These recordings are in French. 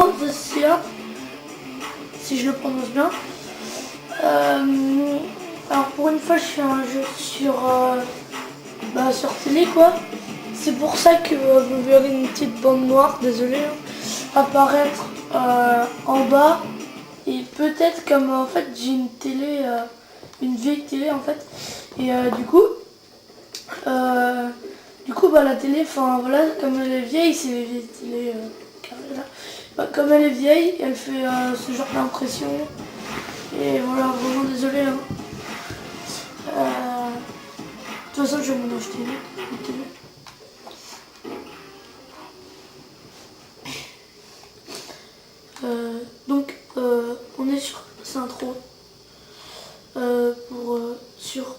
Fantasia, si je le prononce bien. Alors pour une fois je fais un jeu sur télé quoi. C'est pour ça que vous verrez une petite bande noire, désolé, apparaître en bas. Et peut-être comme en fait j'ai une télé, une vieille télé en fait. Et du coup la télé, enfin voilà, comme elle est vieille, c'est les vieilles télé carrées là. Bah, comme elle est vieille, elle fait ce genre d'impression. Et voilà, vraiment désolé. Hein. De toute façon, je vais m'en acheter une télé. Donc, on est sur Saint-Tro. Sur...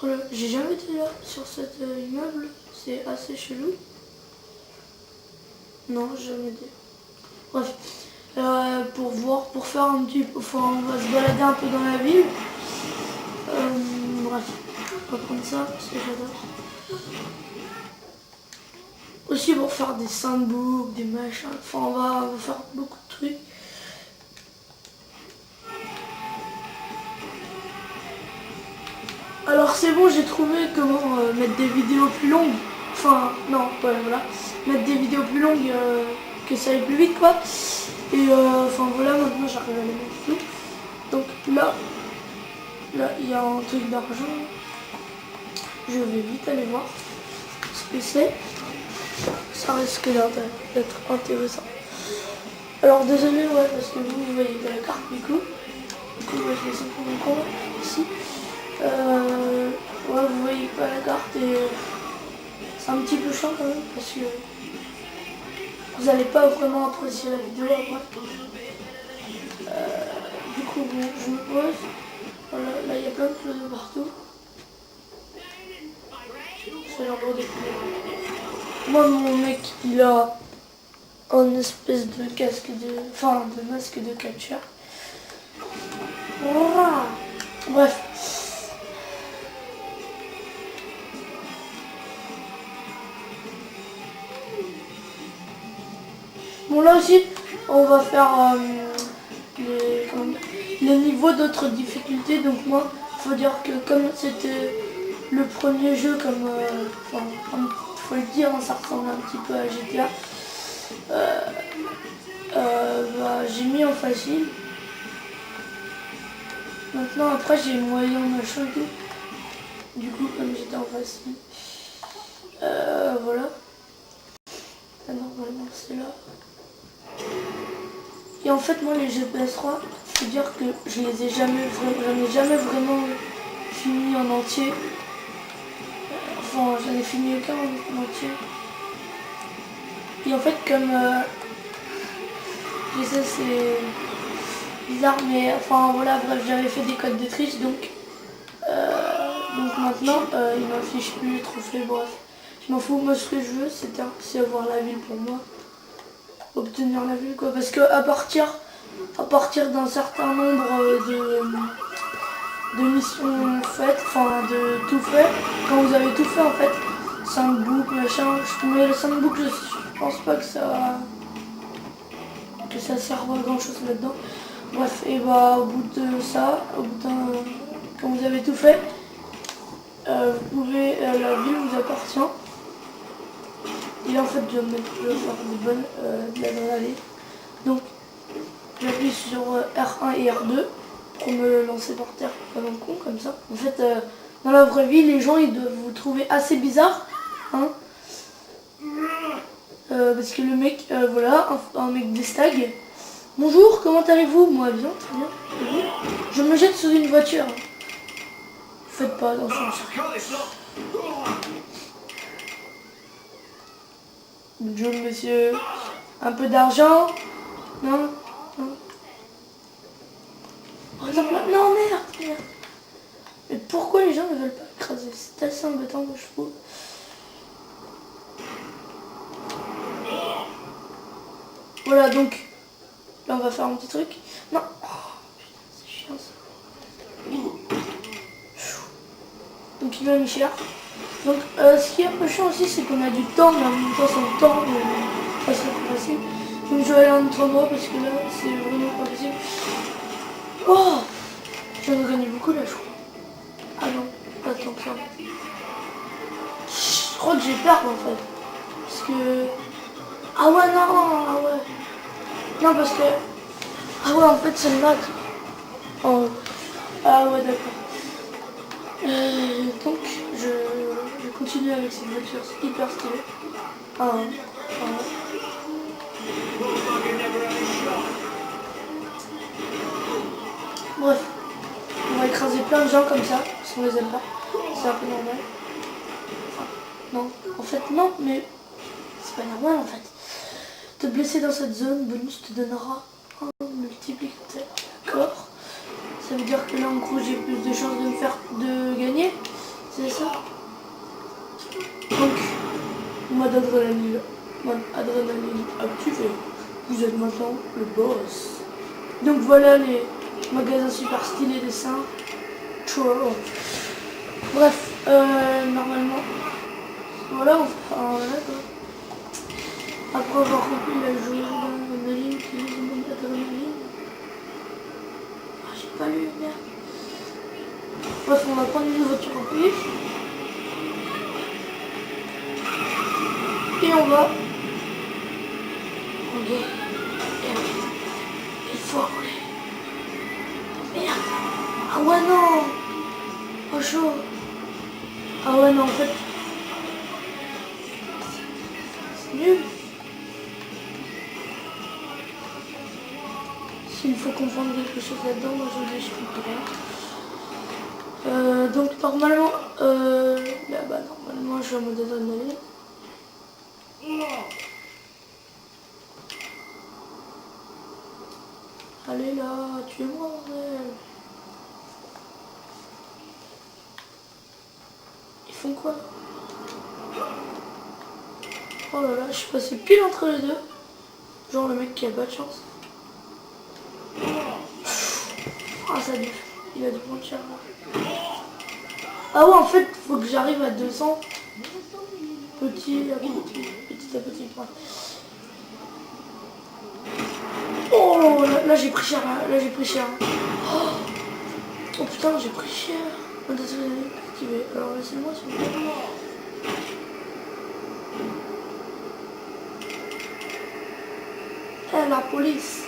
Voilà, j'ai jamais été là sur cet immeuble. C'est assez chelou. Non, jamais été. Bref. Pour faire un petit peu, enfin, on va se balader un peu dans la ville. Bref, on va prendre ça parce que j'adore. Aussi pour faire des soundbooks, des machins, enfin on va faire beaucoup de trucs. Alors c'est bon, j'ai trouvé comment mettre des vidéos plus longues. Enfin non, ouais, voilà. Mettre des vidéos plus longues que ça aille plus vite quoi. Et enfin voilà, maintenant j'arrive à les mettre tout. Donc là il y a un truc d'argent. Je vais vite aller voir ce que c'est. Ça risque d'être intéressant. Alors désolé ouais parce que vous voyez pas la carte du coup. Du coup je vais essayer de prendre ici. Ouais vous voyez pas la carte et c'est un petit peu chiant quand même parce que vous n'allez pas vraiment apprécier la vidéo après. Du coup bon, je me pose. Voilà, là il y a plein de choses de partout. C'est l'endroit des couleurs. Moi mon mec il a un espèce de casque de masque de catcheur. Voilà. Bref. Bon là aussi on va faire les niveaux d'autres difficultés. Donc moi faut dire que comme c'était le premier jeu, comme faut le dire, ça ressemble un petit peu à GTA. J'ai mis en facile. Maintenant après j'ai moyen machin et tout. Du coup comme j'étais en facile. Voilà. Normalement c'est là. Et en fait moi les jeux PS3, faut dire que je les ai jamais vraiment fini en entier. Enfin j'en ai fini aucun en entier. Et en fait comme je sais c'est bizarre mais enfin voilà bref j'avais fait des codes de triche donc maintenant il m'affiche plus les trophées, bref. Je m'en fous, moi ce que je veux c'est avoir la ville pour moi. Obtenir la ville quoi, parce que à partir d'un certain nombre de missions faites, enfin de tout fait, quand vous avez tout fait en fait, 5 boucles, machin, mais les 5 boucles je pense pas que ça serve à grand chose là-dedans. Bref, et bah au bout de ça, quand vous avez tout fait, vous pouvez, la ville vous appartient. Et là en fait je vais faire de l'adrénaline. Donc j'appuie sur R1 et R2 pour me lancer par terre comme un con comme ça. En fait dans la vraie vie les gens ils doivent vous trouver assez bizarre. Hein, parce que le mec, voilà, un mec des stags. Bonjour, comment allez-vous? Moi bien, très bien. Et vous? Je me jette sur une voiture. Faites pas attention. Bonjour monsieur. Un peu d'argent? Non? Non? Par exemple, non merde. Mais pourquoi les gens ne veulent pas écraser? C'est assez embêtant moi je trouve. Voilà donc, là on va faire un petit truc. Non. Oh, putain, c'est chiant ça. Donc il m'a mis cher. Donc ce qui est un peu chiant aussi c'est qu'on a du temps, mais en même temps sans le temps, ça serait plus facile. Donc je vais aller en autre endroit parce que là c'est vraiment pas possible. Oh, je viens de gagner beaucoup là je crois. Ah non, pas tant que ça. Je crois que j'ai peur en fait. Parce que... Ah ouais non, ah ouais. Non parce que... Ah ouais en fait c'est le max. Oh. Ah ouais d'accord. Donc je continue avec cette voiture hyper stylée. Ah, bref, on va écraser plein de gens comme ça, parce qu'on les aime pas. C'est un peu normal. Enfin, non, en fait non, mais c'est pas normal en fait. Te blesser dans cette zone, bonus te donnera un multiplicateur. D'accord. Ça veut dire que là en gros j'ai plus de chances de gagner. C'est ça. Donc, mode adrénaline activé. Vous êtes maintenant le boss. Donc voilà les magasins super stylés des seins. Bref, normalement, voilà, voilà quoi. Après avoir rempli la journée d'adrénaline, utilise le mode adrénaline. Ah, j'ai pas lu, merde. Bref, on va prendre une voiture en plus. Et on va... Ok. Il faut rouler. Merde. Ah ouais non. Oh chaud. Ah ouais non en fait. C'est nul. S'il faut comprendre quelque chose là-dedans, moi je dis je comprends rien. Donc normalement, là-bas normalement je suis en mode adrénaline. Allez là, tuez-moi bordel. Ils font quoi? Oh là là, je suis passé pile entre les deux. Genre le mec qui a pas de chance. Ah ça dit, il a du bon tir là. Ah ouais en fait faut que j'arrive à 200 petit à petit. Oh là j'ai pris cher là j'ai pris cher. Oh putain j'ai pris cher. Activé. Alors laissez-moi s'il vous plaît. Eh la police.